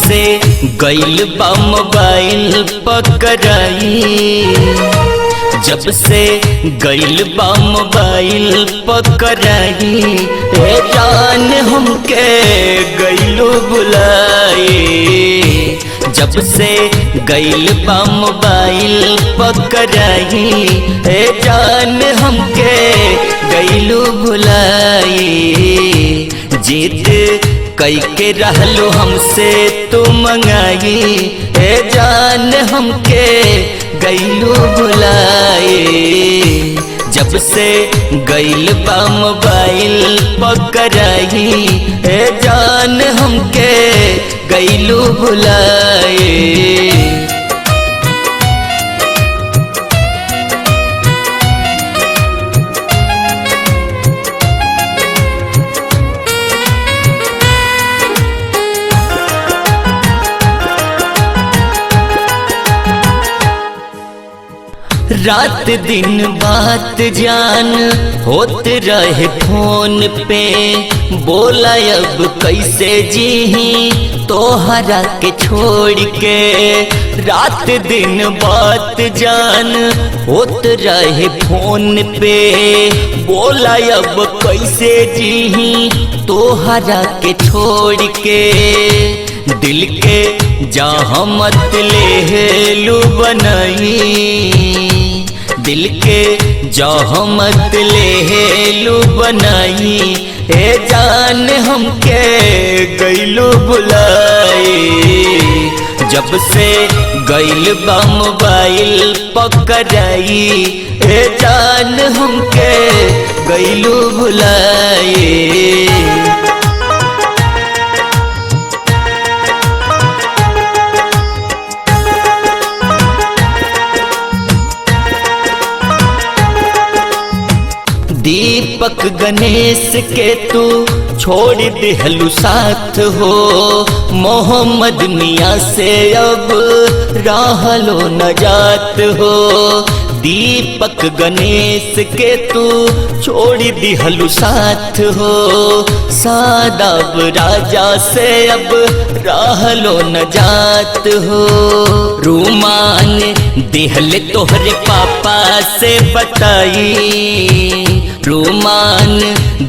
से गइल बा मोबाइल पकड़ाई, जब से गइल बा मोबाइल पकड़ाई, ए जान हमके गइलो बुलाई। जब से गइल बा मोबाइल पकड़ाई, ए जान हमके गइलो बुलाई। जिद कई के रहलो हमसे तू मंगाई, ए जान हमके गइलो बुलाई। जब से गइल बा मोबाइल पकड़ाई, ए जान हमके गइलो बुलाई। रात दिन बात जान होत रहे फोन पे, बोला अब कैसे जीही तोहरा के छोड़ के। रात दिन बात जान होत रहे फोन पे, बोला अब कैसे जीही तोहरा के छोड़ के। दिल के जहाँ मत ले लू बनाई, दिल के जहाँ मत ले लू बनाई, ए जान हमके गइलो बुलाई। जब से गइल बा मोबाइल पकड़ाई, ए जान हमके गइलो बुलाई। दीपक गणेश के तू छोड़ दिहलु साथ हो, मोहम्मद मियाँ से अब रहलो न जात हो। दीपक गणेश के तू छोड़ दिहलु साथ हो, सादाब राजा से अब रहलो न जात हो। रूमान दिहल तोहरे पापा से बताई, रूमान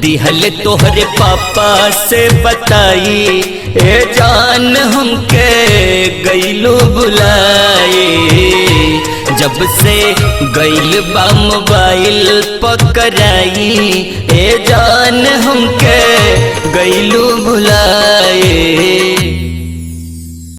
दिहल तोहरे पापा से बताई, ए जान हमके गइलो बुलाई। जब से गइल बा मोबाइल पकड़ाई, ए जान हमके गइलो बुलाई।